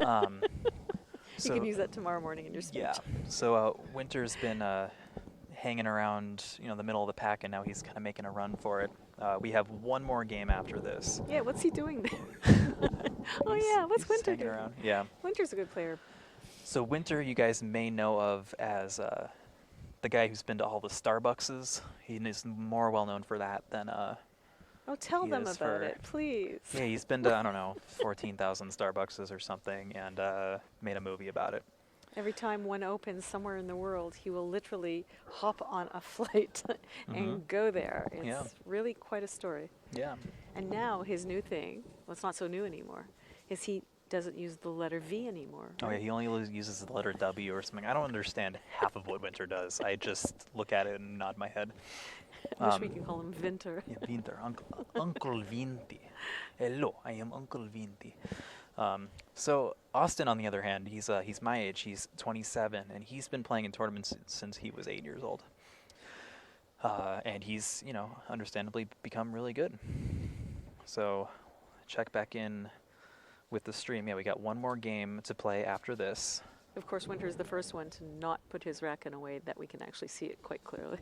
You can use that tomorrow morning in your speech. Yeah. So Winter's been hanging around, the middle of the pack, and now he's kind of making a run for it. We have one more game after this. Yeah, what's he doing there? Oh yeah, what's he's Winter hanging doing? around. Yeah. Winter's a good player. So Winter, you guys may know of as the guy who's been to all the Starbuckses. He is more well known for that than Oh, tell he them is about for- it, please. Yeah, he's been to, I don't know, 14,000 Starbuckses or something, and made a movie about it. Every time one opens somewhere in the world, he will literally hop on a flight and go there. It's Yeah. really quite a story. Yeah. And now his new thing, well, it's not so new anymore, is he doesn't use the letter V anymore. Oh yeah, he only uses the letter W or something. I don't understand half of what Winter does. I just look at it and nod my head. I wish we could call him Vinter. Yeah, Winter, Uncle Vinti. Hello, I am Uncle Vinti. So Austin, on the other hand, he's my age. He's 27, and he's been playing in tournaments since he was 8 years old. And he's, understandably become really good. So check back in with the stream. Yeah, we got one more game to play after this. Of course, Winter's the first one to not put his rack in a way that we can actually see it quite clearly.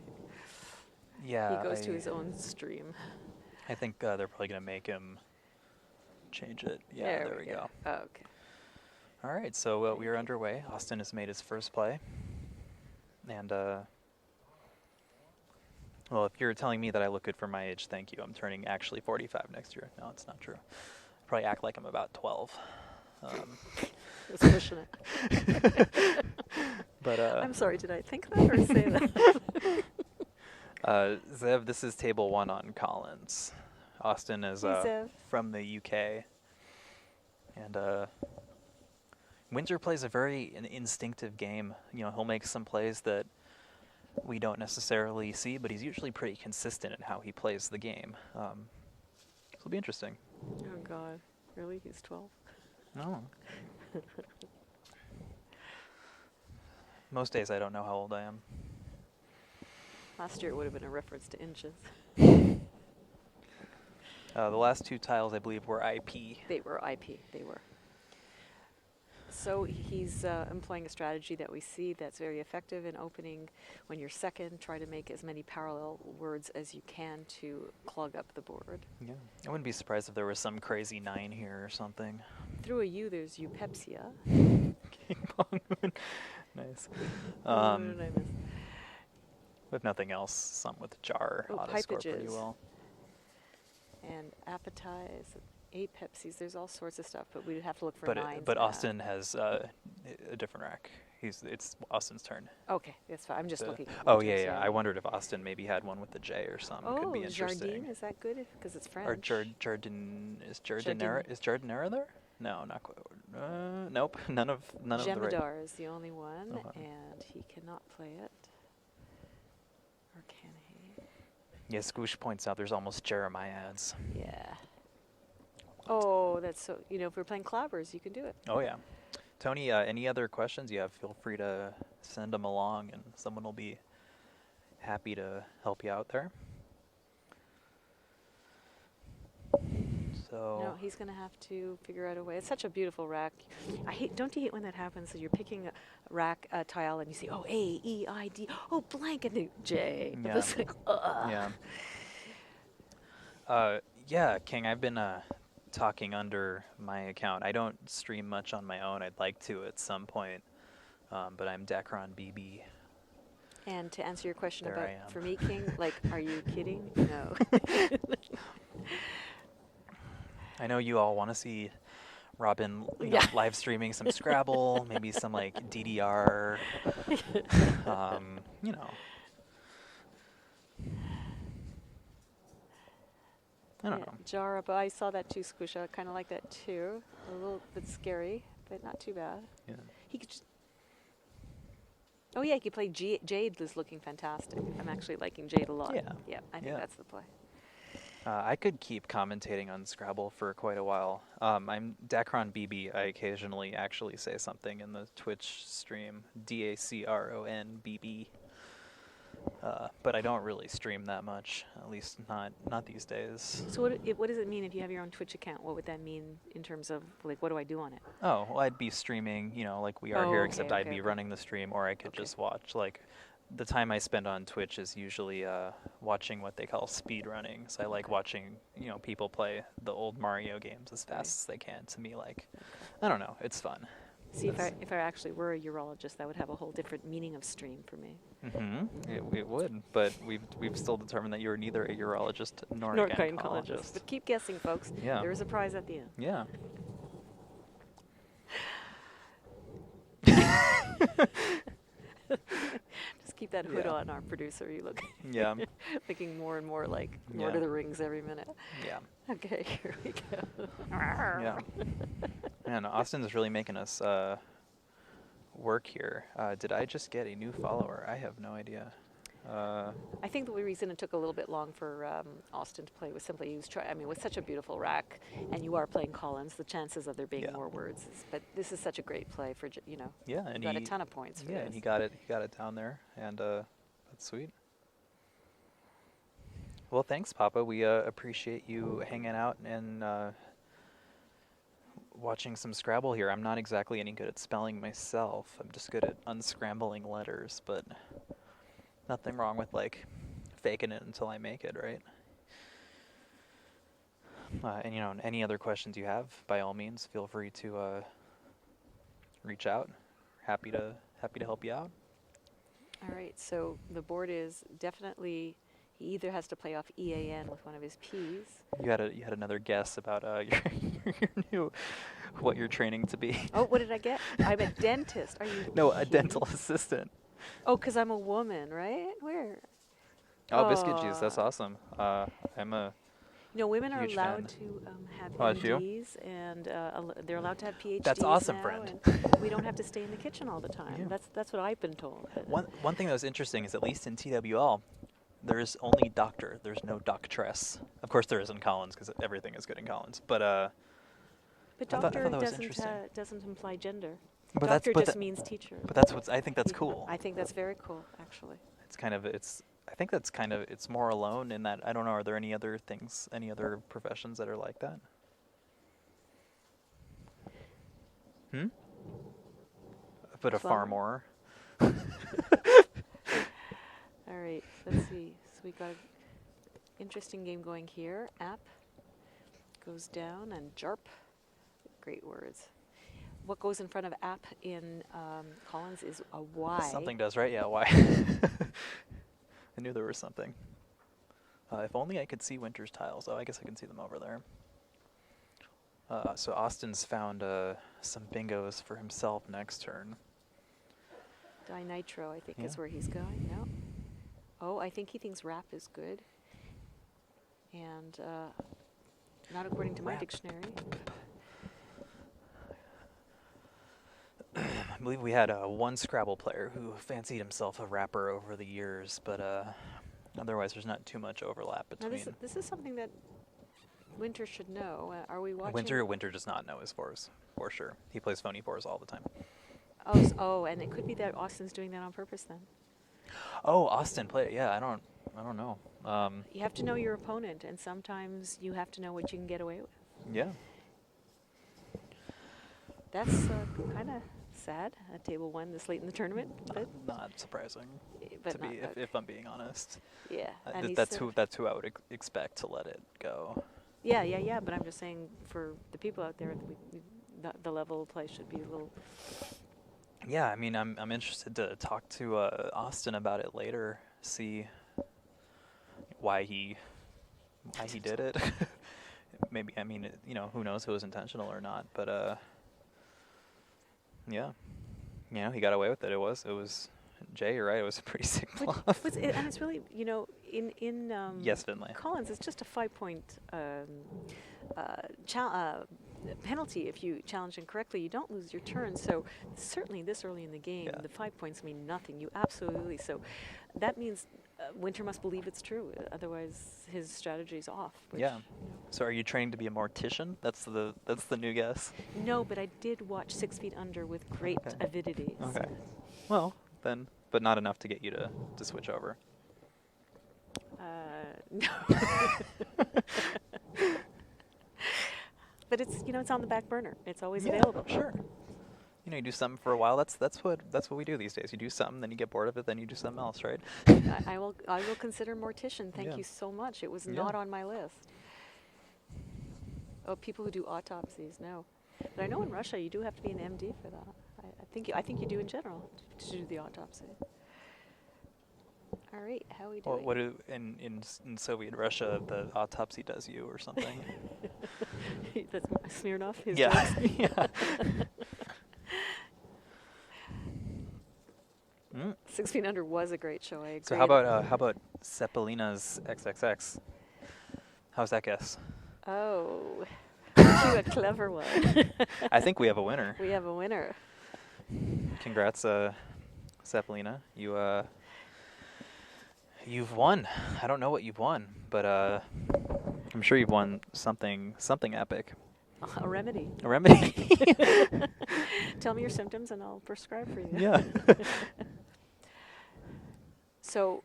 Yeah, He goes to his own stream. I think they're probably going to make him change it. Yeah, there we go. Oh, okay. All right, so we are underway. Austin has made his first play. And, well, if you're telling me that I look good for my age, thank you. I'm turning actually 45 next year. No, it's not true. I probably act like I'm about 12. Just pushing it. But I'm sorry, did I think that or say that? Zev, this is table 1 on Collins. Austin is Hey, Zev. from the UK. And Winter plays a very instinctive game. He'll make some plays that we don't necessarily see, but he's usually pretty consistent in how he plays the game. So it'll be interesting. Oh, God. Really? He's 12? No. Most days I don't know how old I am. Last year it would have been a reference to inches. The last 2 tiles, I believe, were IP. They were IP. They were. So he's employing a strategy that we see that's very effective in opening. When you're second, try to make as many parallel words as you can to clog up the board. Yeah. I wouldn't be surprised if there was some crazy 9 here or something. Through a U, there's eupepsia. King Kong. Nice. What did I miss? If nothing else, some with jar ought to score pretty pipages. well. And appetize, apepsies. There's all sorts of stuff, but we'd have to look for nines. But now. Austin has a different rack. It's Austin's turn. Okay, that's fine. I'm just looking. At Oh Winter's, yeah. I wondered if Austin maybe had one with the J or something. Oh, Could be interesting. Jardine, is that good? Because it's French. Or Jardinera? Is Jardinera there? No, not quite. Nope. None of the right. Jemadar is the only one, Okay. and he cannot play it. Or can he? Yeah, Squoosh points out there's almost Jeremiads. Yeah. Oh, that's so. If we're playing clabbers, you can do it. Oh yeah. Tony, any other questions you have? Feel free to send them along, and someone will be happy to help you out there. So. No, he's going to have to figure out a way. It's such a beautiful rack. Don't you hate when that happens? So you're picking a rack tile and you see, A, E, I, D, blank, and then J. Yeah. It's like, ugh. Yeah. Yeah, King, I've been talking under my account. I don't stream much on my own. I'd like to at some point, but I'm Dacron BB. And to answer your question There I am. for me, King, are you kidding? No. I know you all want to see Robin live streaming some Scrabble, maybe some DDR. I don't know. Jar up. I saw that too, Squisha. I kind of like that too. A little bit scary, but not too bad. Yeah. He could. He could play Jade. Is looking fantastic. I'm actually liking Jade a lot. Yeah. I think that's the play. I could keep commentating on Scrabble for quite a while. I'm Dacron BB. I occasionally actually say something in the Twitch stream. DACRON BB. But I don't really stream that much, at least not these days. So what does it mean if you have your own Twitch account? What would that mean in terms of, like, what do I do on it? Oh, well, I'd be streaming, like we are Oh, here, okay, except I'd okay, be okay. running the stream, or I could Okay. just watch. Like, the time I spend on Twitch is usually watching what they call speed running. So I like Okay. watching, people play the old Mario games as fast Right. as they can. To me, like, Okay. I don't know, it's fun. See, That's- if I actually were a urologist, that would have a whole different meaning of stream for me. It would, but we've still determined that you're neither a urologist nor a Nor gynecologist. But keep guessing, folks. Yeah. There is a prize at the end. Yeah. Just keep that hood Yeah. on, our producer. You look Yeah. looking more and more like Lord Yeah. of the Rings every minute. Yeah. Okay, here we go. Yeah. Man, Austin's really making us work here. Did I just get a new follower? I have no idea. I think the reason it took a little bit long for Austin to play was simply he was with such a beautiful rack, and you are playing Collins, the chances of there being Yeah. more words. But this is such a great play for, Yeah, and got a he ton of points for yeah, this. and he got it down there, and that's sweet. Well, thanks, Papa. We appreciate you hanging out and watching some Scrabble here. I'm not exactly any good at spelling myself. I'm just good at unscrambling letters, but nothing wrong with like faking it until I make it, right? And any other questions you have, by all means, feel free to reach out. Happy to help you out. All right, so the board is definitely, he either has to play off EAN with one of his P's. You had another guess about your new what you're training to be. Oh, what did I get? I'm a dentist. Are you No, a kidding? dental assistant. Oh, because I'm a woman, right? Where? Oh, biscuit juice. That's Aw. awesome. I'm a Women are huge allowed fan. to have Oh, that's you? MDs, and they're allowed to have PhDs. That's awesome, now, friend. And we don't have to stay in the kitchen all the time. Yeah. That's what I've been told. But one thing that was interesting is at least in TWL, there's only doctor. There's no doctress. Of course, there is in Collins because everything is good in Collins. But but I thought doctor that was interesting. doesn't imply gender. But Doctor but just that- means teacher. But that's I think that's cool. I think that's very cool, actually. I think that's kind of it's more alone in that I don't know. Are there any other things, any other professions that are like that? But a Plumber? farmer. All right, let's see. So we got an interesting game going here. App goes down, and JARP. Great words. What goes in front of app in Collins is a Y. Something does, right? Yeah, why? I knew there was something. If only I could see Winter's tiles. Oh, I guess I can see them over there. So Austin's found some bingos for himself next turn. Dinitro, I think, Yeah. is where he's going. No. Oh, I think he thinks rap is good. And not according to my Rap. dictionary. I believe we had one Scrabble player who fancied himself a rapper over the years, but otherwise there's not too much overlap Now, between. this is something that Winter should know. Are we watching? Winter does not know his fours, for sure. He plays phony fours all the time. Oh, and it could be that Austin's doing that on purpose then. Oh, Austin play. Yeah, I don't know. You have to know your opponent, and sometimes you have to know what you can get away with. Yeah. That's kind of sad at table one this late in the tournament, but Not surprising. but To not, be, if I'm being honest. yeah. And he's That's so- who I would expect to let it go. Yeah. But I'm just saying for the people out there, the level of play should be a little. Yeah, I mean, I'm interested to talk to Austin about it later. See why he did it. Maybe who knows if it was intentional or not. But yeah, he got away with it. It was Jay. You're right. It was a pretty sick bluff. And it's really in Yes, Finlay. Collins, it's just a 5-point penalty if you challenge incorrectly. You don't lose your turn. So certainly this early in the game, Yeah. the 5 points mean nothing. You absolutely. So that means Winter must believe it's true. Otherwise, his strategy's off. Which, Yeah. So are you training to be a mortician? That's the new guess. No, but I did watch 6 Feet Under with great Okay. avidity. so- Okay. Well, then, but not enough to get you to switch over. No. But it's, it's on the back burner. It's always Yeah, available. sure. You do something for a while. That's what we do these days. You do something, then you get bored of it, then you do something else, right? I will consider mortician. Thank Yeah. you so much. It was Yeah. not on my list. Oh, people who do autopsies, no. But I know in Russia you do have to be an MD for that. I think you do in general to do the autopsy. All right, how are we doing? What do in Soviet Russia the autopsy does you or something? That's Smirnoff. His Yeah. jokes? Yeah. Mm. 6 Feet Under was a great show. I agree. So how about Cepelina's XXX? How's that guess? Oh, aren't you a clever one? I think we have a winner. We have a winner. Congrats, Cepelina. You've won. I don't know what you've won, but I'm sure you've won something epic. A remedy. A remedy. Tell me your symptoms and I'll prescribe for you. Yeah. So,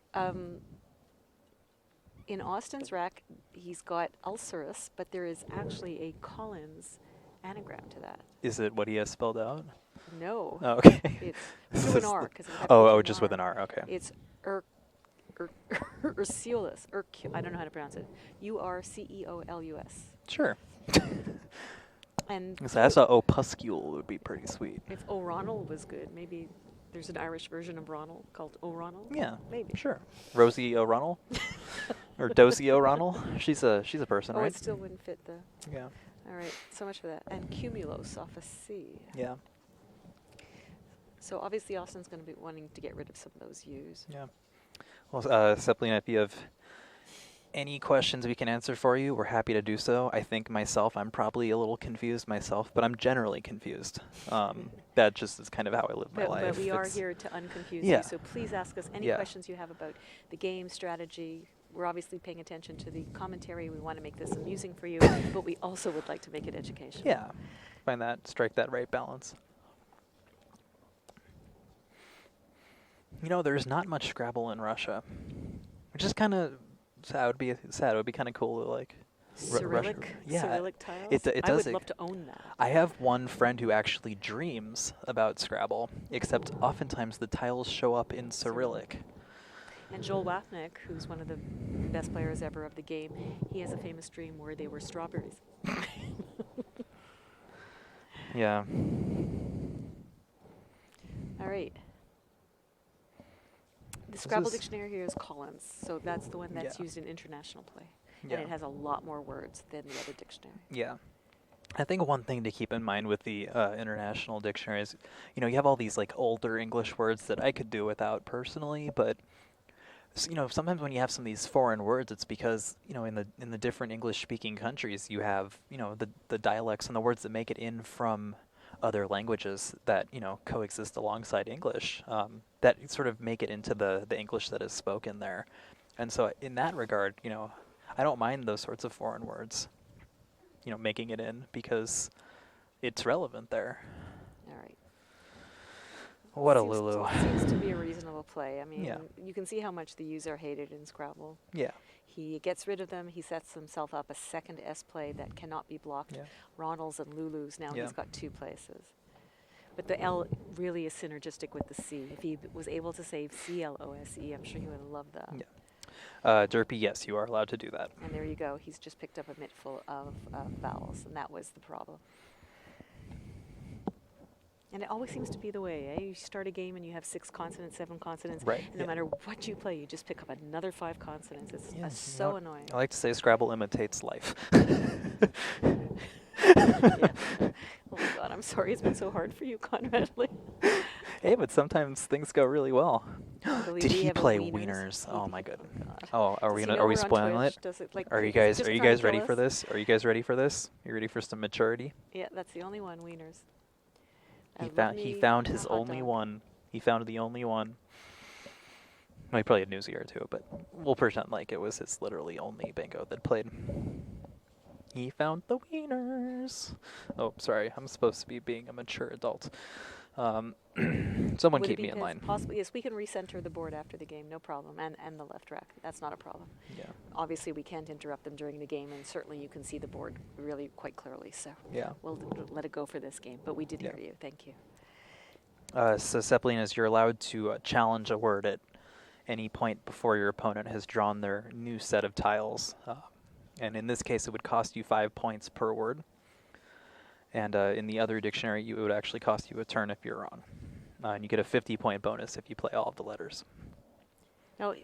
in Austin's rack, he's got ulcerous, but there is actually a Collins anagram to that. Is it what he has spelled out? No. Oh, okay. It's through an R. Just with an R. Okay. It's Urceolus. I don't know how to pronounce it. Urceolus. Sure. And So that's a opuscule would be pretty sweet. if O'Ronald was good, maybe there's an Irish version of Ronald called O'Ronald. Yeah. Maybe. Sure. Rosie O'Ronald? Or Dosie O'Ronald? She's a person, Oh, right? it still wouldn't fit the. Yeah. All right, so much for that. And cumulos off a C. Yeah. So obviously Austin's going to be wanting to get rid of some of those U's. Yeah. Well, Cepelina, if you have any questions we can answer for you, we're happy to do so. I think myself, I'm probably a little confused myself, but I'm generally confused. That just is kind of how I live my life. But we are here to unconfuse Yeah. you, so please ask us any Yeah. questions you have about the game, strategy. We're obviously paying attention to the commentary. We want to make this amusing for you, but we also would like to make it educational. Yeah. Strike that right balance. There's not much Scrabble in Russia, which is kind of sad. It would be kind of cool to like. Cyrillic, Yeah, Cyrillic tiles. it I does. would love to own that. I have one friend who actually dreams about Scrabble, except oftentimes the tiles show up in Cyrillic. And Joel Wapnick, who's one of the best players ever of the game, he has a famous dream where they were strawberries. Yeah. All right. The This Scrabble is- dictionary here is Collins, so that's the one that's Yeah. used in international play. Yeah. And it has a lot more words than the other dictionary. Yeah. I think one thing to keep in mind with the international dictionary is, you have all these like older English words that I could do without personally, but sometimes when you have some of these foreign words, it's because in the different English-speaking countries, you have the dialects and the words that make it in from other languages that coexist alongside English, that sort of make it into the English that is spoken there, and so in that regard, I don't mind those sorts of foreign words, making it in because it's relevant there. All right. What a Seems Lulu. Seems to be a reasonable play. I mean, Yeah. you can see how much the U's are hated in Scrabble. Yeah. He gets rid of them. He sets himself up a second S play that cannot be blocked. Yeah. Ronalds and Lulus. Now Yeah. he's got 2 places. But the L really is synergistic with the C. If he was able to save CLOSE, I'm sure he would have loved that. Yeah. Derpy, yes, you are allowed to do that. And there you go. He's just picked up a mitt full of vowels, and that was the problem. And it always seems to be the way, eh? You start a game and you have 6 consonants, 7 consonants. Right, And no yeah. matter what you play, you just pick up another 5 consonants. It's Yeah, so annoying. I like to say Scrabble imitates life. Yeah. Oh my God, I'm sorry it's been so hard for you, Conrad. Hey, but sometimes things go really well. Believe Did we he have a play Wieners? Wieners? Oh my God. goodness. Oh, are Does we he gonna know are we we're on spoiling Twitch? it? Does it, like, Are you is guys just are you trying to guys ready kill for us? this? Are you guys ready for this? You ready for some maturity? Yeah, that's the only one, Wieners. He found his only one. He found the only one. Well, he probably had Newsier too, but we'll pretend like it was his literally only bingo that played. He found the Wieners. Oh, sorry. I'm supposed to be being a mature adult. Someone Would it keep be me in line. possible? Yes, we can recenter the board after the game, no problem, and the left rack. That's not a problem. Yeah. Obviously, we can't interrupt them during the game, and certainly you can see the board really quite clearly. So Yeah. we'll let it go for this game. But we did Yeah. hear you. Thank you. So Zeppelinas, you're allowed to challenge a word at any point before your opponent has drawn their new set of tiles. And in this case, it would cost you 5 points per word. And in the other dictionary, it would actually cost you a turn if you're wrong. And you get a 50-point bonus if you play all of the letters. Now,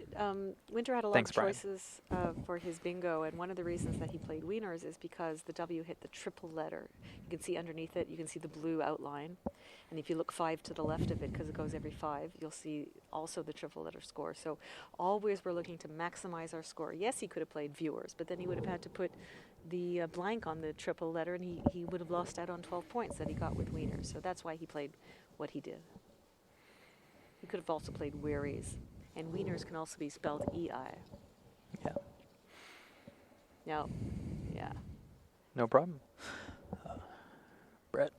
Winter had a lot Thanks, of Brian. choices for his bingo, and one of the reasons that he played wieners is because the W hit the triple letter. You can see underneath it, you can see the blue outline. And if you look 5 to the left of it, because it goes every 5, you'll see also the triple letter score. So always we're looking to maximize our score. Yes, he could have played viewers, but then he would have had to put the blank on the triple letter, and he would have lost out on 12 points that he got with wieners. So that's why he played what he did. He could have also played wearies. And wieners can also be spelled E-I. Yeah. Now, yeah. No problem. Brett.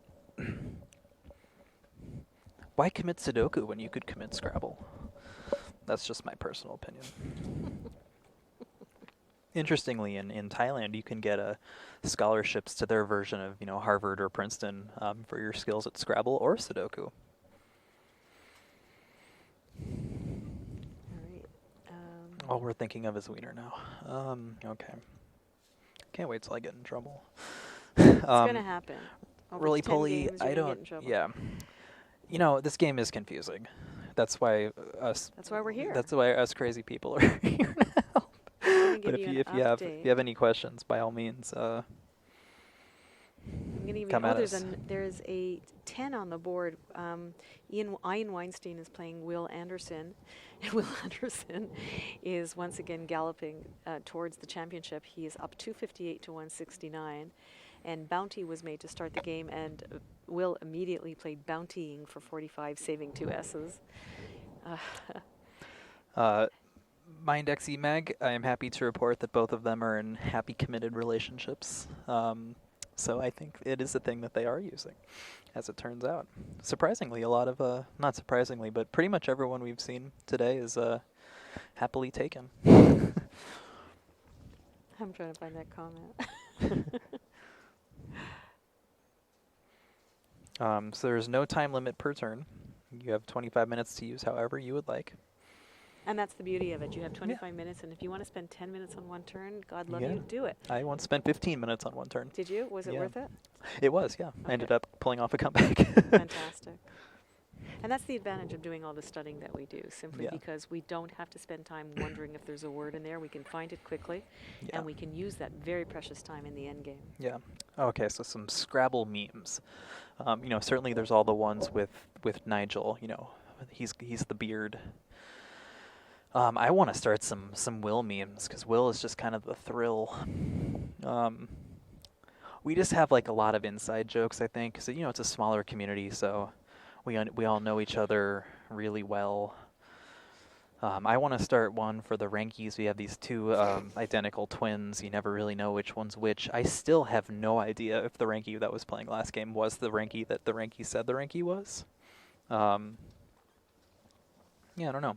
Why commit Sudoku when you could commit Scrabble? That's just my personal opinion. Interestingly, in Thailand, you can get scholarships to their version of Harvard or Princeton for your skills at Scrabble or Sudoku. All we're thinking of is wiener now. Okay. Can't wait till I get in trouble. It's going to happen. Over Really, 10 Polly, games, I you're gonna don't. get in trouble. Yeah. This game is confusing. That's why us. That's why we're here. That's why us crazy people are here now. I'm But give you if an you update. have any questions, by all means, I'm going to give come you. at There's us. there's a 10 on the board. Ian Weinstein is playing Will Anderson, and Will Anderson is once again galloping towards the championship. He is up 258 to 169, and Bounty was made to start the game, and Will immediately played Bountying for 45, saving 2 S's. MindXE Mag, I am happy to report that both of them are in happy, committed relationships. So I think it is a thing that they are using, as it turns out. Surprisingly, a lot of, not surprisingly, but pretty much everyone we've seen today is happily taken. I'm trying to find that comment. So there's no time limit per turn. You have 25 minutes to use however you would like. And that's the beauty of it. You have 25 minutes, and if you want to spend 10 minutes on one turn, God love you, do it. I once spent 15 minutes on one turn. Did you? Was it worth it? It was, yeah. I ended up pulling off a comeback. Fantastic. And that's the advantage of doing all the studying that we do, simply because we don't have to spend time wondering if there's a word in there. We can find it quickly, and we can use that very precious time in the end game. Yeah. Okay, so some Scrabble memes. Certainly there's all the ones with Nigel. He's the beard. I want to start some Will memes because Will is just kind of the thrill. We just have like a lot of inside jokes, I think. So it's a smaller community, so we all know each other really well. I want to start one for the Rankies. We have these two identical twins. You never really know which one's which. I still have no idea if the Ranky that was playing last game was the Ranky that the Ranky said the Ranky was. I don't know.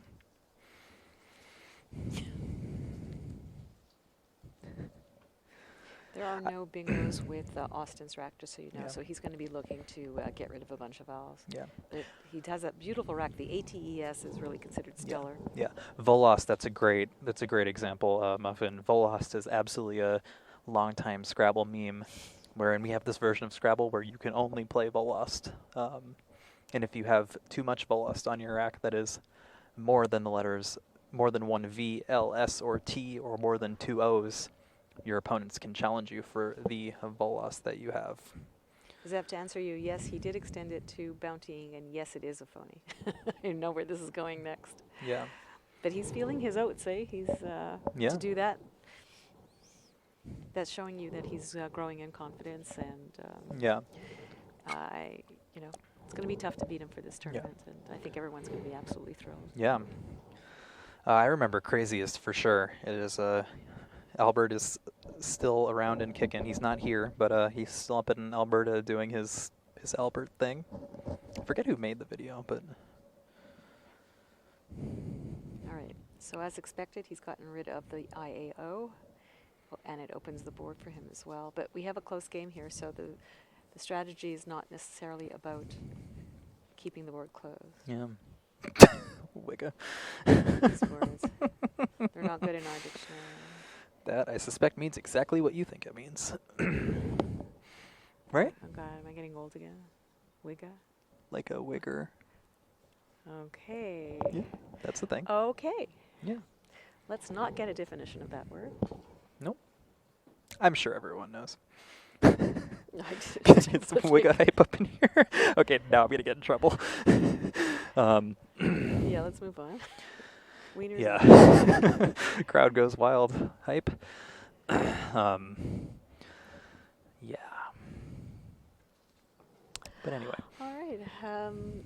There are no bingos with Austin's rack, just so you know. So he's going to be looking to get rid of a bunch of vowels. Yeah. But he has that beautiful rack. The ATES is really considered stellar. Yeah. Volost, that's a great example, Muffin. Volost is absolutely a long-time Scrabble meme, wherein we have this version of Scrabble where you can only play Volost. And if you have too much Volost on your rack, that is more than one V, L, S, or T, or more than 2 O's, your opponents can challenge you for the Volost that you have. Does I have to answer you? Yes, he did extend it to Bountying, and yes, it is a phony. I know where this is going next. Yeah. But he's feeling his oats, eh? He's to do that. That's showing you that he's growing in confidence, and it's going to be tough to beat him for this tournament, and I think everyone's going to be absolutely thrilled. Yeah. I remember Craziest for sure. It is Albert is still around and kicking. He's not here, but he's still up in Alberta doing his Albert thing. Forget who made the video, but All right. So as expected, he's gotten rid of the IAO, and it opens the board for him as well. But we have a close game here, so the strategy is not necessarily about keeping the board closed. yeah. Wigga. These words, they're not good in our dictionary. That, I suspect, means exactly what you think it means. Right? Oh God, am I getting old again? Wigga? Like a wigger. Okay. Yeah, that's the thing. Okay. Yeah. Let's not get a definition of that word. Nope. I'm sure everyone knows. I It's wigga hype up in here. Okay, now I'm going to get in trouble. Yeah, let's move on. Wieners Yeah. Crowd goes wild. Hype. Yeah. But anyway. All right.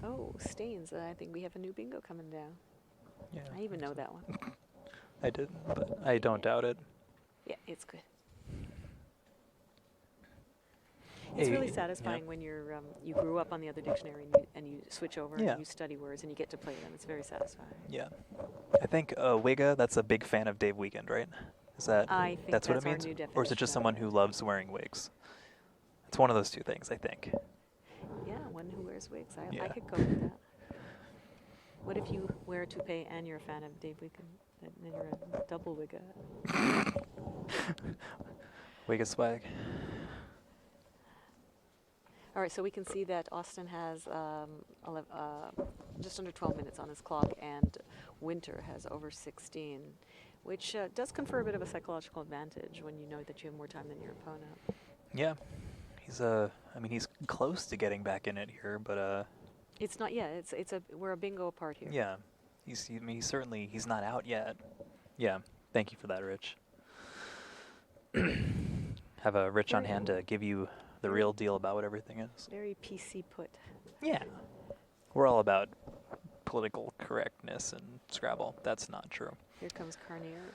Oh, stains. I think we have a new bingo coming down. Yeah. I even know that one. I didn't, but I don't doubt it. Yeah, it's good. It's Hey, really yeah. satisfying when you're you grew up on the other dictionary and you switch over Yeah. and you study words and you get to play them. It's very satisfying. Yeah. I think Wigga, that's a big fan of Dave Weekend, right? Is that I think that's what it our means? new definition. Or is it just someone who loves wearing wigs? It's one of those two things, I think. Yeah, one who wears wigs. I Yeah. could go with that. What if you wear a toupee and you're a fan of Dave Wicken? Then you're a double wigga. Wigga swag. All right, so we can see that Austin has just under 12 minutes on his clock, and Winter has over 16, which does confer a bit of a psychological advantage when you know that you have more time than your opponent. Yeah. He's I mean he's close to getting back in it here, but It's not. Yeah, we're a bingo apart here. yeah. I mean he's not out yet. Yeah. Thank you for that, Rich. Have a Rich on Very hand to give you the real deal about what everything is. Very PC put. Yeah. We're all about political correctness in Scrabble. That's not true. Here comes Carnier,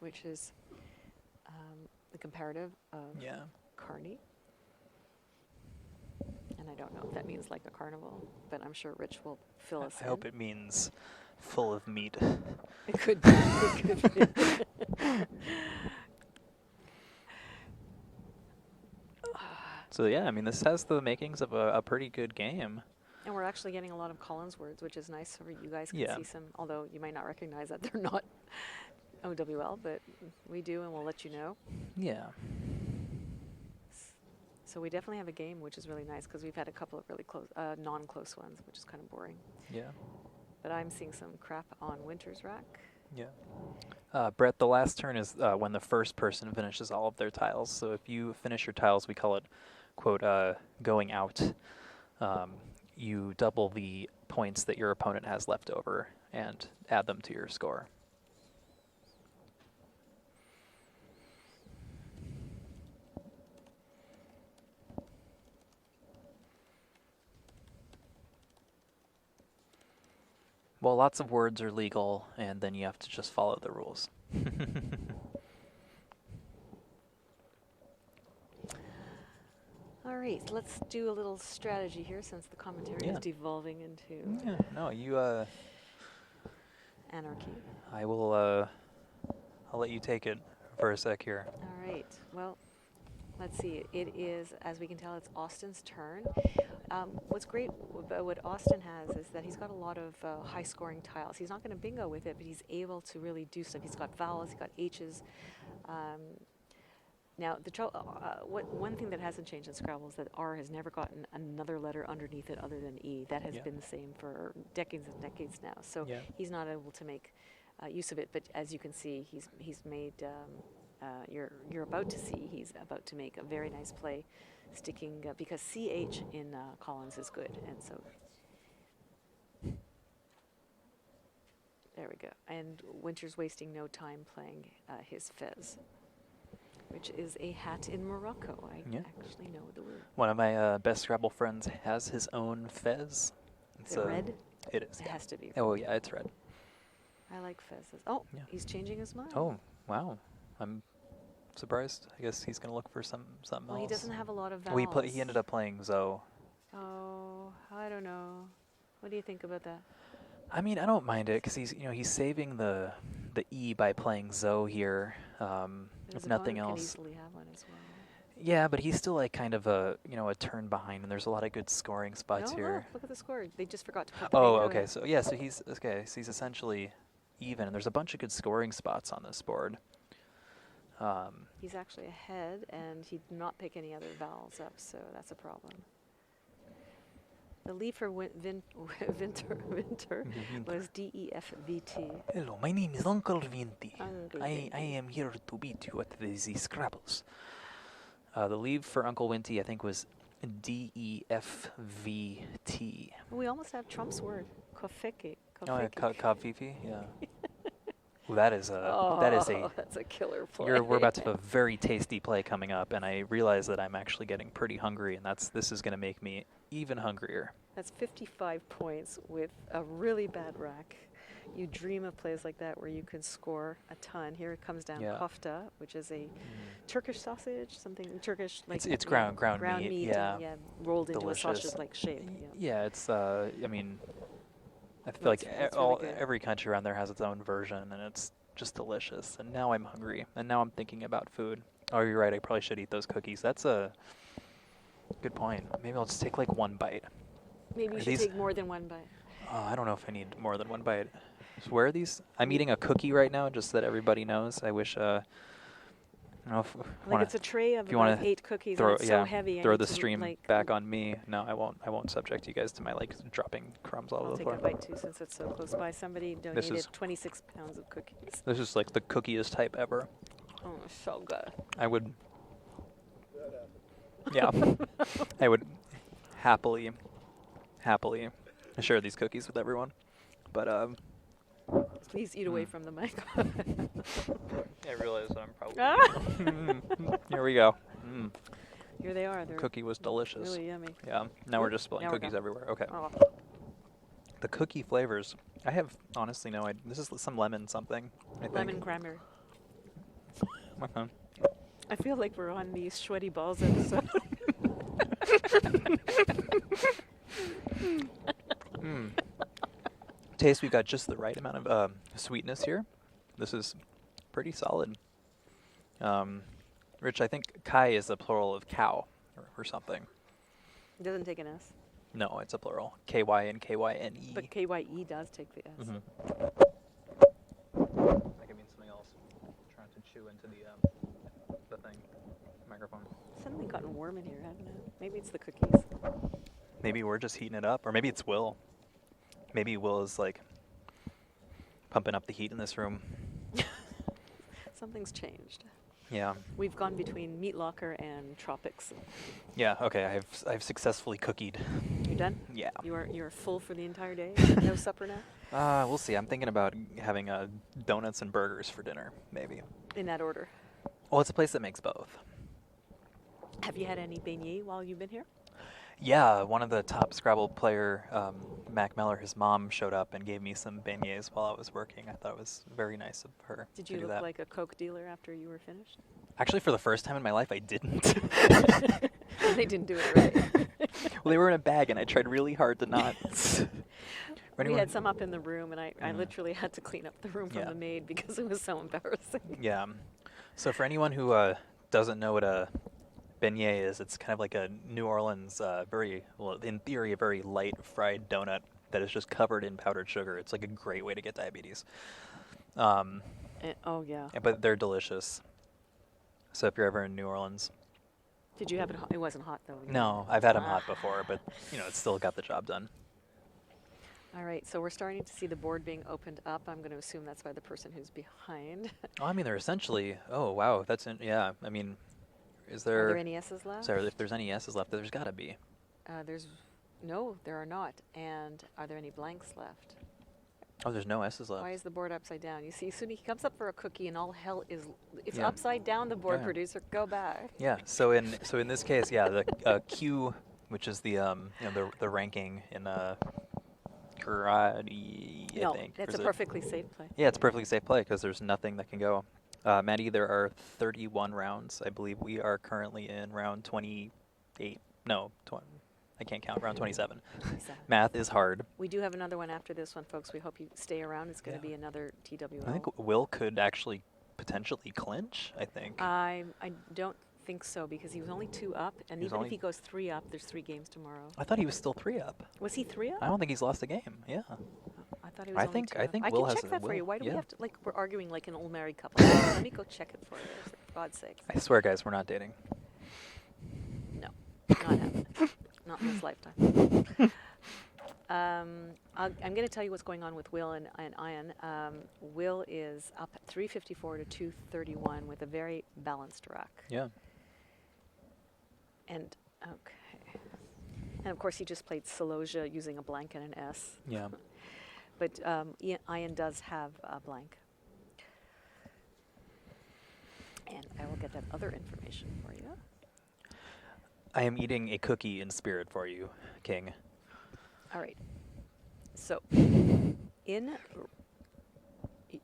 which is the comparative of Yeah. carny. And I don't know if that means like a carnival, but I'm sure Rich will fill us I in. hope it means full of meat. It could be. It could be. So yeah, I mean this has the makings of a pretty good game. And we're actually getting a lot of Collins words, which is nice. So you guys can Yeah. see some, although you might not recognize that they're not OWL, but we do, and we'll let you know. Yeah. So we definitely have a game, which is really nice because we've had a couple of really close, non-close ones, which is kind of boring. Yeah. But I'm seeing some crap on Winter's Rack. Yeah. Brett, the last turn is when the first person finishes all of their tiles. So if you finish your tiles, we call it, quote, going out. You double the points that your opponent has left over and add them to your score. Well, lots of words are legal, and then you have to just follow the rules. All right, let's do a little strategy here since the commentary Yeah. is devolving into Yeah, no, you, anarchy. I will, I'll let you take it for a sec here. All right, well, let's see. It is, as we can tell, it's Austin's turn. What's great about what Austin has is that he's got a lot of high-scoring tiles. He's not going to bingo with it, but he's able to really do stuff. He's got vowels, he's got H's. Now, one thing that hasn't changed in Scrabble is that R has never gotten another letter underneath it other than E. That has Yeah. been the same for decades and decades now. So Yeah. he's not able to make use of it. But as you can see, he's made. You're about to see. He's about to make a very nice play, sticking because CH in Collins is good, and so there we go. And Winter's wasting no time playing his fez, which is a hat in Morocco. I Yeah. actually know the word. One of my best Scrabble friends has his own fez. Is it red? It is. It Yeah. has to be. Oh yeah, it's red. I like fezzes. Oh, Yeah. he's changing his mind. Oh wow, I'm surprised. I guess he's gonna look for something Well, else. he doesn't have a lot of vowels. Well, he ended up playing Zoe. Oh, I don't know. What do you think about that? I mean, I don't mind it because he's saving the E by playing Zoe here. If nothing Can else. easily have one as well. Yeah, but he's still like kind of a turn behind, and there's a lot of good scoring spots No, here. look at the score. They just forgot to put the Oh, bank okay. out. So yeah, so he's okay. So he's essentially even, and there's a bunch of good scoring spots on this board. He's actually ahead, and he did not pick any other vowels up, so that's a problem. The lead for Winter was D-E-F-V-T. Hello, my name is Uncle Vinti. Uncle I Vinti. am here to beat you at the Scrabbles. The lead for Uncle Winty, I think, was D-E-F-V-T. We almost have Trump's word, kofeke. Oh, yeah, Kavivi, yeah. Ooh, that is a that's a killer play. we're about to have a very tasty play coming up, and I realize that I'm actually getting pretty hungry, and this is going to make me even hungrier. That's 55 points with a really bad rack. You dream of plays like that where you can score a ton. Here it comes down kofta, which is a Turkish sausage, something Turkish like it's ground meat, and, rolled into delicious. a sausage-like shape. Yeah, it's I mean, I feel like really every country around there has its own version, and it's just delicious. And now I'm hungry, and now I'm thinking about food. Oh, you're right. I probably should eat those cookies. That's a good point. Maybe I'll just take like one bite. Maybe you should take more than one bite. I don't know if I need more than one bite. So where are these? I'm eating a cookie right now, just so that everybody knows. I wish. I don't know if it's a tray of if you about wanna 8 cookies. throw, and it's so heavy. throw I need the to, stream back on me. No, I won't subject you guys to my dropping crumbs all over I'll the take floor. a bite too, since it's so close by. Somebody donated 26 pounds of cookies. This is like the cookiest type ever. Oh, so good. I would. Yeah, I would happily share these cookies with everyone, but Please eat away from the mic. I realize that I'm probably. Ah! Here we go. Here they are. They're Cookie was delicious. really yummy. Yeah. Now we're just spilling Now we're cookies done. everywhere. Okay. Oh. The cookie flavors. I have honestly no idea. This is some lemon something. I think. Lemon cranberry. Okay. I feel like we're on the sweaty balls episode. Taste, we've got just the right amount of sweetness here. This is pretty solid. Rich, I think Kai is the plural of cow or something. It doesn't take an S. No, it's a plural. K-Y and K-Y-N-E. But KYE does take the S. That could mean something else. Trying to chew into the thing, microphone. Suddenly gotten warm in here, hasn't it? Maybe it's the cookies. Maybe we're just heating it up, or maybe it's Will. Maybe Will is like pumping up the heat in this room. Something's changed. Yeah. We've gone between Meat Locker and Tropics. Yeah. Okay. I've successfully cookied. You done? Yeah. You're full for the entire day. No supper now. We'll see. I'm thinking about having donuts and burgers for dinner, maybe. In that order. Well, it's a place that makes both. Have you had any beignet while you've been here? Yeah, one of the top Scrabble player, Mac Meller, his mom showed up and gave me some beignets while I was working. I thought it was very nice of her Did to you do look that. like a Coke dealer after you were finished? Actually, for the first time in my life, I didn't. They didn't do it right. Well, they were in a bag, and I tried really hard to not. We had some up in the room, and I literally had to clean up the room from the maid because it was so embarrassing. Yeah. So for anyone who doesn't know what a beignet is, it's kind of like a New Orleans, in theory, a very light fried donut that is just covered in powdered sugar. It's like a great way to get diabetes. Oh, yeah. But they're delicious. So if you're ever in New Orleans. Did you have it hot? It wasn't hot, though. No, I've had them hot before, but it still got the job done. All right, so we're starting to see the board being opened up. I'm going to assume that's by the person who's behind. Oh, I mean, they're essentially. Oh, wow, yeah. I mean, Are there any S's left? Sorry, if there's any S's left, there's got to be. No, there are not. And are there any blanks left? Oh, there's no S's left. Why is the board upside down? You see, soon he comes up for a cookie, and all hell is. It's upside down. The board producer, go back. Yeah. So in this case, yeah, the Q, which is the the ranking in karate, I think. That's a perfectly safe play. Yeah, it's a perfectly safe play because there's nothing that can go. Maddie, there are 31 rounds. I believe we are currently in round 28. No, I can't count. Round 27. 27. Math is hard. We do have another one after this one, folks. We hope you stay around. It's going to Yeah. be another TWO. I think Will could actually potentially clinch, I think. I don't think so, because he was only 2 up, and He was even only- if he goes 3 up, there's 3 games tomorrow. I thought he was still 3 up. Was he 3 up? I don't think he's lost a game. Yeah. I thought he was I only think- 2 I up. think I Will can has check a- that for Will- you. Why do we yeah. have to, like, we're arguing like an old married couple. Let me go check it for you, for God's sake. I swear, guys, we're not dating. No, not happening. Not in this lifetime. I'm going to tell you what's going on with Will and Ian. Will is up 354 to 231 with a very balanced rack. Yeah. And, okay. And of course, he just played Solosia using a blank and an S. Yeah. But Ian does have a blank. And I will get that other information for you. I am eating a cookie in spirit for you, King. All right. So,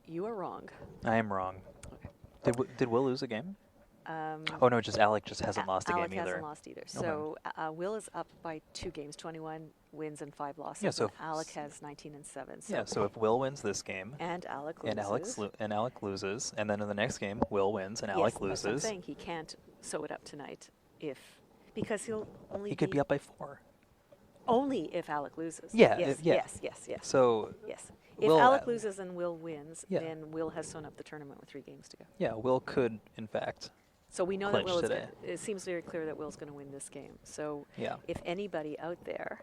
you are wrong. I am wrong. Okay. Did Will lose a game? Um, Oh no, just Alec just hasn't lost a Alec game either. hasn't lost either. Okay. So Will is up by 2 games, 21 wins and 5 losses. Yeah, so and if Alec has 19 and 7. So Yeah, so if Will wins this game and Alec loses. and Alec loses, and then in the next game Will wins and Alec Yes, that's what I'm loses, saying. He can't sew it up tonight because he'll only he could be up by 4. only if Alec loses. Yeah, Yes. yeah. Yes. So Yes. If Will, Alec loses and Will wins, yeah. then Will has sewn up the tournament with 3 games to go. yeah, Will could in fact. So we know Clinch that Will is today. it seems very clear that Will's going to win this game. So Yeah. if anybody out there,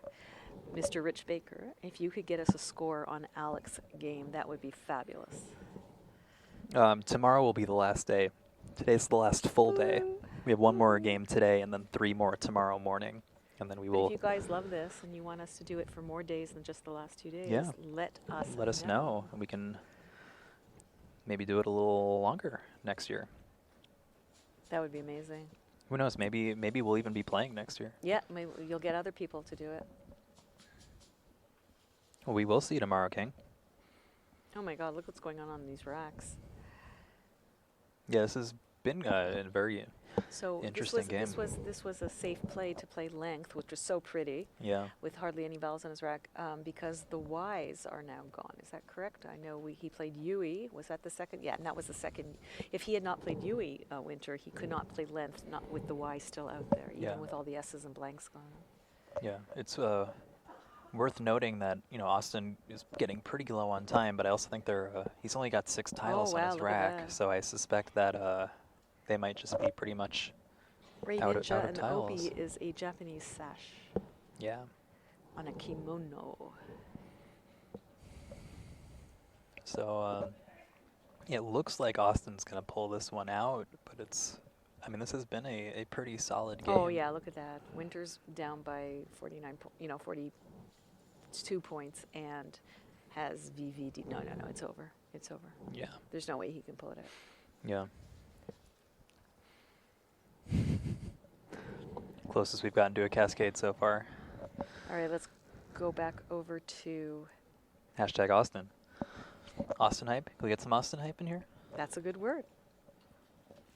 Mr. Rich Baker, if you could get us a score on Alec's game, that would be fabulous. Tomorrow will be the last day. Today's the last full day. We have 1 more game today and then 3 more tomorrow morning. And then we But will if you guys love this and you want us to do it for more days than just the last 2 days, Yeah. let us know. And we can maybe do it a little longer next year. That would be amazing. Who knows? Maybe we'll even be playing next year. Yeah, maybe you'll get other people to do it. Well, we will see tomorrow, King. Oh my God, look what's going on these racks. Yeah, this has been a very So interesting game. This was a safe play to play length, which was so pretty, Yeah. with hardly any vowels on his rack, because the Ys are now gone. Is that correct? I know he played Yui. Was that the second? Yeah, and that was the second. If he had not played Yui Winter, he could not play length, not with the Y still out there, even Yeah. with all the S's and blanks gone. Yeah, it's worth noting that Austin is getting pretty low on time, but I also think he's only got 6 tiles on wow, his look at rack, that. so I suspect that they might just be pretty much Ray out of Ninja and tiles. Obi is a Japanese sash Yeah. on a kimono. So it looks like Austin's gonna pull this one out, but this has been a pretty solid game. Oh yeah, look at that. Winter's down by 42 points and has VVD. No, it's over. It's over. Yeah. There's no way he can pull it out. Yeah. Closest we've gotten to a cascade so far. All right, let's go back over to. Hashtag Austin. Austin hype. Can we get some Austin hype in here? That's a good word.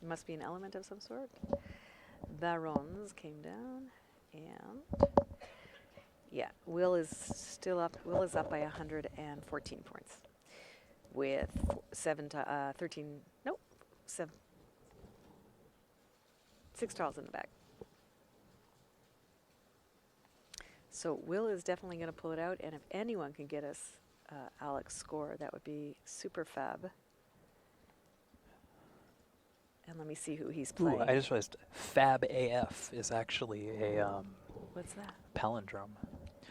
It must be an element of some sort. Barons came down, and yeah, Will is still up. Will is up by 114 points, with 6 tiles in the bag. So Will is definitely going to pull it out, and if anyone can get us Alec's score, that would be super fab. And let me see who he's playing. Ooh, I just realized Fab AF is actually a What's that? palindrome.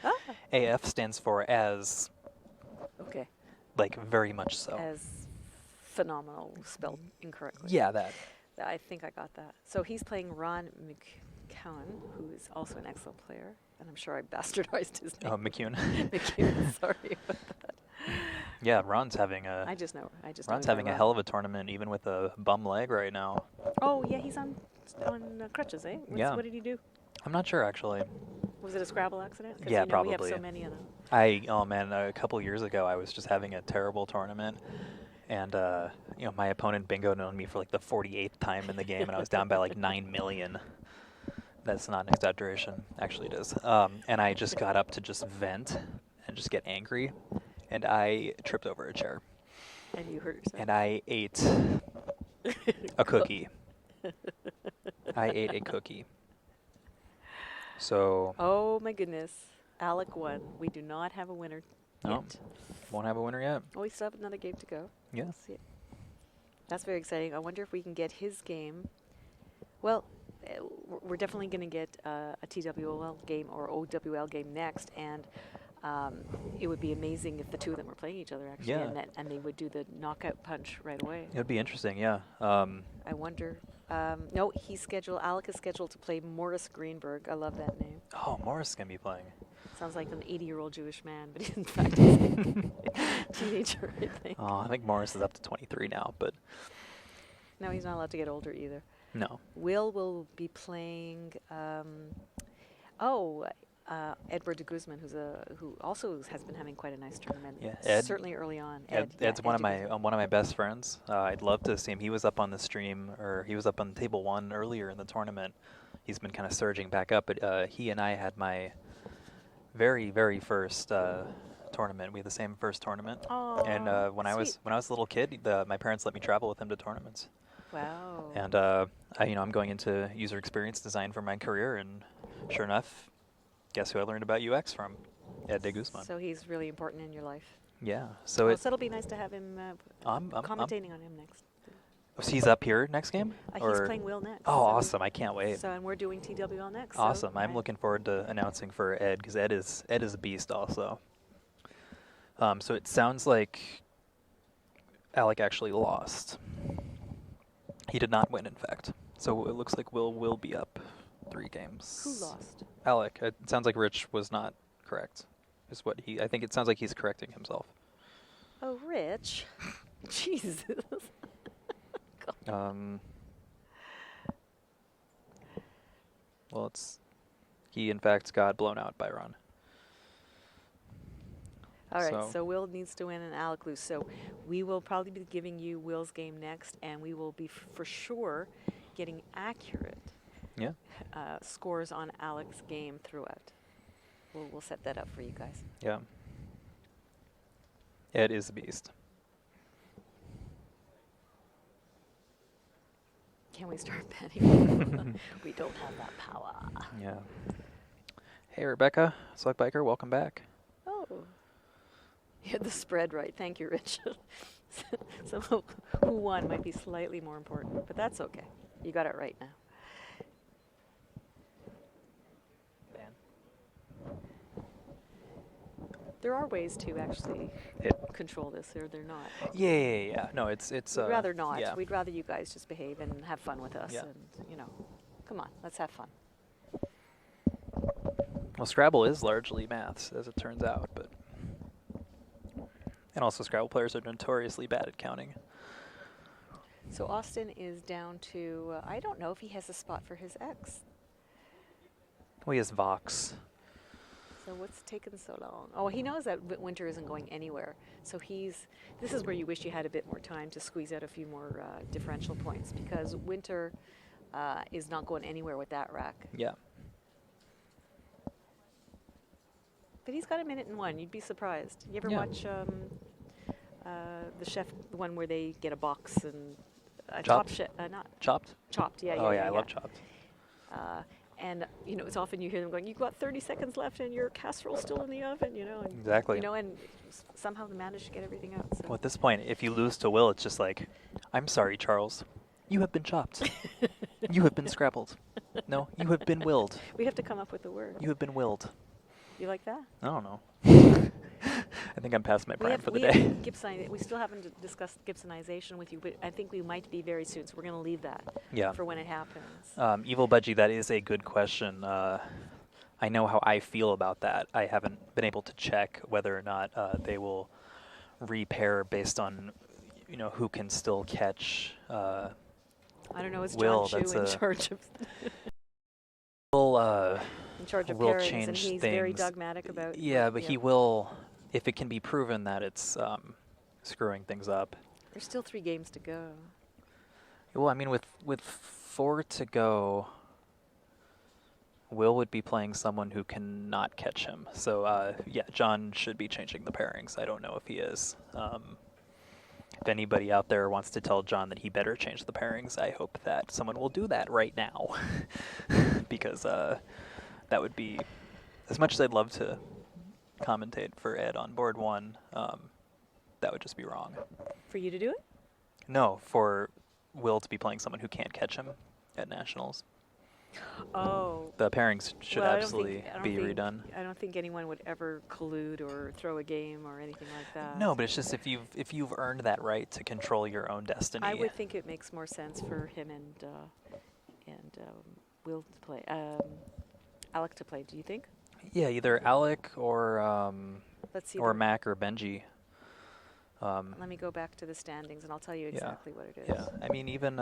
Ah, AF stands for as, okay. like, very much so. As phenomenal, spelled incorrectly. Yeah, that. I think I got that. So he's playing Ron McCowan, who is also an excellent player, and I'm sure I bastardized his name. Oh, McCune. McCowan, sorry about that. Yeah, Ron's having a Ron's Ron's having a hell of a tournament, even with a bum leg right now. Oh yeah, he's on crutches, eh? Yeah. What did he do? I'm not sure actually. Was it a Scrabble accident? 'Cause Yeah, we have probably. so many of them. Oh man, a couple years ago I was just having a terrible tournament, and my opponent bingoed on me for like the 48th time in the game, and I was down by like 9 million. That's not an exaggeration. Actually, it is. And I just got up to just vent and just get angry, and I tripped over a chair. And you hurt yourself. And I ate a cookie. I ate a cookie. So. Oh my goodness. Alec won. We do not have a winner yet. Won't have a winner yet. Oh, we still have another game to go. Yeah. Let's see it. That's very exciting. I wonder if we can get his game. Well, we're definitely going to get a TWL game or OWL game next, and it would be amazing if the two of them were playing each other, actually, Yeah. and they would do the knockout punch right away. It would be interesting, yeah. I wonder. No, Alec is scheduled to play Morris Greenberg. I love that name. Oh, Morris is going to be playing. Sounds like an 80-year-old Jewish man, but in fact he's a teenager, I think. Oh, I think Morris is up to 23 now, but No, he's not allowed to get older either. no. Will be playing. Edward de Guzman, who also has been having quite a nice tournament. Yeah, Ed. Certainly early on. Ed's one of de Guzman. my best friends. I'd love to see him. He was up on the stream, or he was up on table 1 earlier in the tournament. He's been kind of surging back up, but he and I had my very, very first tournament. We had the same first tournament. Oh, And when I was a little kid, my parents let me travel with him to tournaments. Wow. And I'm going into user experience design for my career, and sure enough, guess who I learned about UX from? Ed de Guzman. So he's really important in your life. Yeah. So it'll be nice to have him commentating on him next. So he's up here next game? He's playing Will next. Oh, awesome! I can't wait. So and we're doing TWL next. Awesome! So, I'm looking forward to announcing for Ed, because Ed is a beast also. So it sounds like Alec actually lost. He did not win, in fact. So it looks like Will be up 3 games. Who lost? Alec. It sounds like Rich was not correct. I think it sounds like he's correcting himself. Oh, Rich. Jesus. Well, he in fact got blown out by Ron. All right, so Will needs to win and Alec lose. So we will probably be giving you Will's game next, and we will be for sure getting accurate scores on Alec's game throughout. We'll set that up for you guys. Yeah. Ed is a beast. Can we start betting? We don't have that power. Yeah. Hey, Rebecca, Select Biker, welcome back. Oh. You had the spread right. Thank you, Rich. So who won might be slightly more important, but that's okay. You got it right now. There are ways to actually control this, or they're not. Yeah. No, it's. We'd rather not. Yeah. We'd rather you guys just behave and have fun with us. Yeah. And come on, let's have fun. Well, Scrabble is largely maths, as it turns out, and also Scrabble players are notoriously bad at counting. So Austin is down to. I don't know if he has a spot for his ex. Well, he has Vox. So what's taken so long? Oh, he knows that Winter isn't going anywhere. So this is where you wish you had a bit more time to squeeze out a few more differential points, because Winter is not going anywhere with that rack. Yeah. But he's got a minute and 1. You'd be surprised. You ever watch the chef, the one where they get a box and Chopped? not Chopped? Chopped, yeah. Oh, yeah, I love Chopped. And it's often you hear them going, "You've got 30 seconds left, and your casserole's still in the oven," And, Exactly. And somehow they manage to get everything out. So. Well, at this point, if you lose to Will, it's just like, "I'm sorry, Charles. You have been chopped. You have been scrabbled. No, you have been willed. We have to come up with a word. You have been willed." You like that? I don't know. I think I'm past my prime for the day. We still haven't discussed Gibsonization with you, but I think we might be very soon, so we're going to leave that for when it happens. Evil Budgie, that is a good question. I know how I feel about that. I haven't been able to check whether or not they will repair based on, who can still catch. I don't know. It's Will, John Chu in charge of. In charge of will pairings, change and he's things. very dogmatic about. Yeah, but he will, if it can be proven that it's screwing things up. There's still 3 games to go. Well, I mean, with 4 to go, Will would be playing someone who cannot catch him. So, yeah, John should be changing the pairings. I don't know if he is. If anybody out there wants to tell John that he better change the pairings, I hope that someone will do that right now. Because that would be, as much as I'd love to commentate for Ed on board 1, that would just be wrong. For you to do it? No, for Will to be playing someone who can't catch him at Nationals. Oh. The pairings should Well, absolutely be redone. I don't think anyone would ever collude or throw a game or anything like that. No, but it's just if you've earned that right to control your own destiny. I would think it makes more sense for him and Will to play. Alec to play. Do you think? Yeah, either Alec or Let's see. or Mac or Benji. Let me go back to the standings and I'll tell you exactly what it is. Yeah, I mean even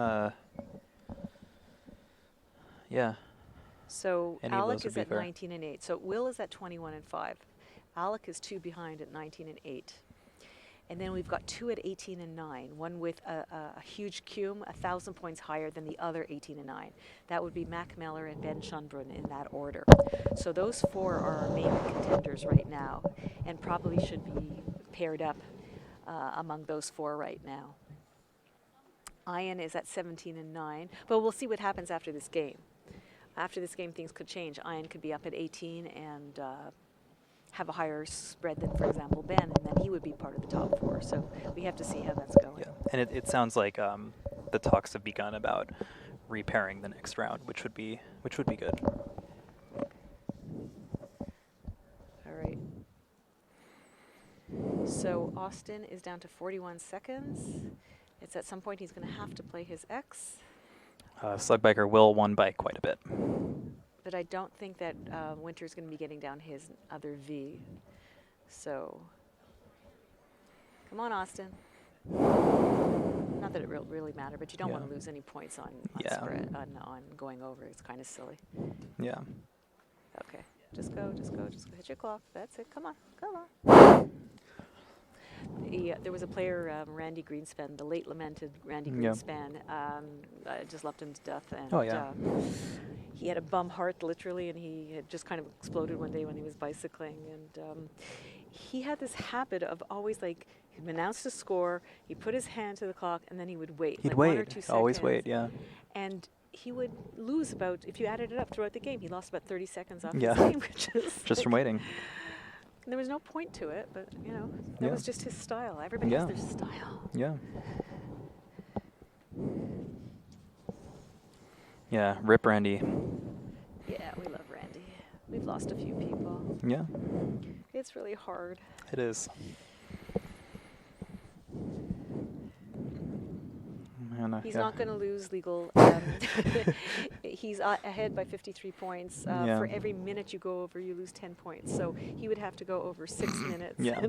yeah. So Any of Alec those would is be at fair. 19 and 8. So Will is at 21 and 5. Alec is 2 behind at 19 and 8. And then we've got 2 at 18 and 9. One with a huge cume, 1,000 points higher than the other 18 and 9. That would be Mac Meller and Ben Schunbrun in that order. So those 4 are our main contenders right now, and probably should be paired up among those 4 right now. Ian is at 17 and 9, but we'll see what happens after this game. After this game, things could change. Ian could be up at 18 and have a higher spread than, for example, Ben, and then he would be part of the top 4. So we have to see how that's going. Yeah, and it sounds like the talks have begun about repairing the next round, which would be good. All right. So Austin is down to 41 seconds. It's at some point he's going to have to play his X. Slugbiker Will won by quite a bit. But I don't think that Winter's going to be getting down his other V. So, come on, Austin. Not that it really matter, but you don't want to lose any points on spread on going over. It's kind of silly. Yeah. Okay, just go. Hit your clock. That's it. Come on. There was a player, Randy Greenspan, the late lamented Randy Greenspan. I just loved him to death. And, he had a bum heart, literally, and he had just kind of exploded one day when he was bicycling. And he had this habit of always, like, he'd announce the score, he'd put his hand to the clock, and then he would wait. He'd like wait. 1 or 2 seconds. Always wait, yeah. And he would lose about, if you added it up throughout the game, he lost about 30 seconds off his Yeah. game, which is Just from waiting. and there was no point to it, but, you know, that was just his style. Everybody has their style. Yeah. Yeah, rip Randy. Yeah, we love Randy. We've lost a few people. Yeah, It's really hard. it is. Man, He's not going to lose legal. He's ahead by 53 points. For every minute you go over, you lose 10 points. So he would have to go over 6 minutes. Yeah,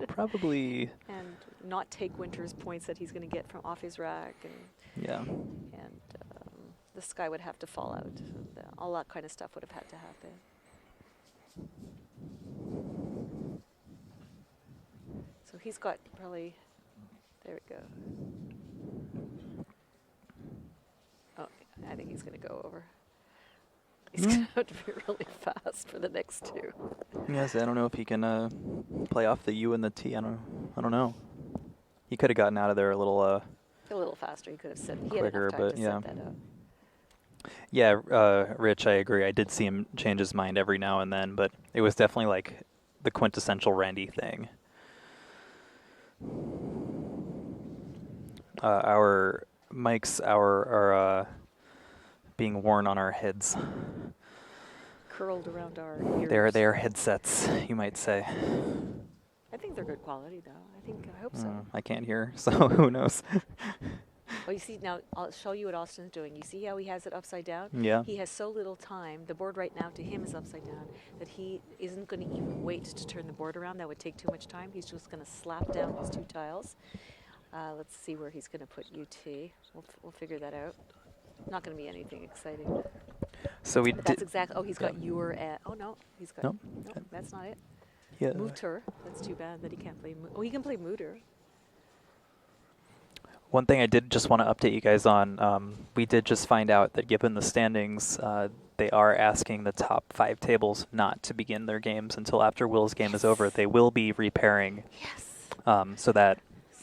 probably. And not take Winter's points that he's going to get from off his rack. And Yeah. And the sky would have to fall out. All that kind of stuff would have had to happen. So he's got probably, there we go. Oh, I think he's going to go over. He's going to have to be really fast for the next 2. Yes, I don't know if he can play off the U and the T. I don't know. He could have gotten out of there a little faster. He could have said quicker, he had enough time but to yeah. set that up. Yeah, Rich, I agree. I did see him change his mind every now and then, but it was definitely like the quintessential Randy thing. Our mics are being worn on our heads. Curled around our ears. They are headsets, you might say. I think they're good quality, though. I hope so. I can't hear, so who knows? Well, you see, now I'll show you what Austin's doing. You see how he has it upside down? Yeah. He has so little time. The board right now to him is upside down that he isn't going to even wait to turn the board around. That would take too much time. He's just going to slap down his 2 tiles. Let's see where he's going to put UT. We'll figure that out. Not going to be anything exciting. So we But did. that's exactly. Oh, he's got your. Oh no, he's got. Nope. Nope, that's not it. Yeah. Mooter. That's too bad that he can't play. Oh, he can play Mooter. One thing I did just want to update you guys on, we did just find out that given the standings, they are asking the top 5 tables not to begin their games until after Will's game is over. They will be repairing, so that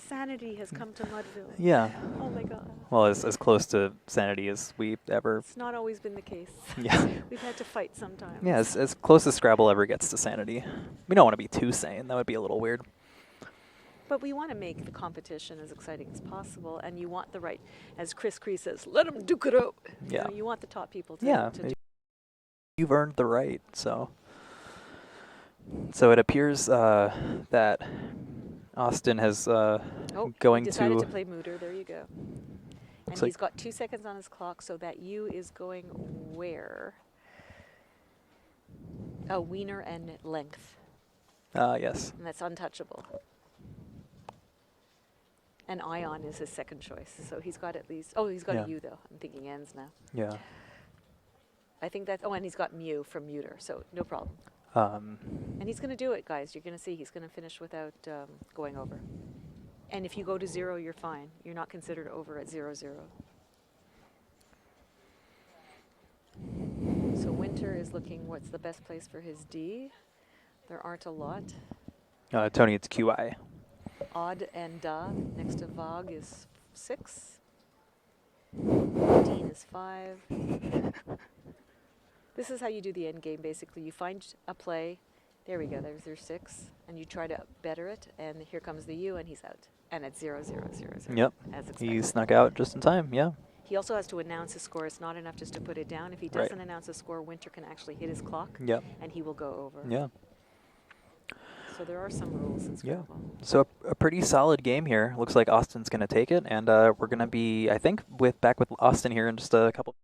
Sanity has come to Mudville. yeah, Oh my god. well, as close to sanity as we've ever. It's not always been the case. Yeah. We've had to fight sometimes. Yeah, as close as Scrabble ever gets to sanity. We don't want to be too sane. That would be a little weird. But we want to make the competition as exciting as possible, and you want the right, as Chris Cree says, let them duke it out. Yeah. You know, you want the top people to, Yeah. to do. You've earned the right, so. So it appears that Austin has going he decided to. to play Mooter. There you go. And Looks like- he's got 2 seconds on his clock, so that U is going where? A wiener and length, Yes. and that's untouchable. And Ion is his second choice, so he's got at least. Oh, he's got Yeah. a U though. I'm thinking ends now. Yeah. I think that's. Oh, and he's got Mew from Muter, so no problem. Um, And he's going to do it, guys. You're going to see he's going to finish without going over. And if you go to 0, you're fine. You're not considered over at 0-0. So Winter is looking what's the best place for his D. There aren't a lot. Tony, it's QI. Odd and Da next to Vog is 6. Dean is 5. This is how you do the end game, basically. You find a play. There we go. There's your 6. And you try to better it. And here comes the U, and he's out. And it's 0-0-0-0. Yep. As He expected. snuck out just in time. Yeah. He also has to announce his score. It's not enough just to put it down. If he Right. doesn't announce his score, Winter can actually hit his clock, Yep. and he will go over. Yeah. So there are some rules in Yeah. Scrabble. So a pretty solid game here. Looks like Austin's going to take it, and we're going to be, I think, back with Austin here in just a couple.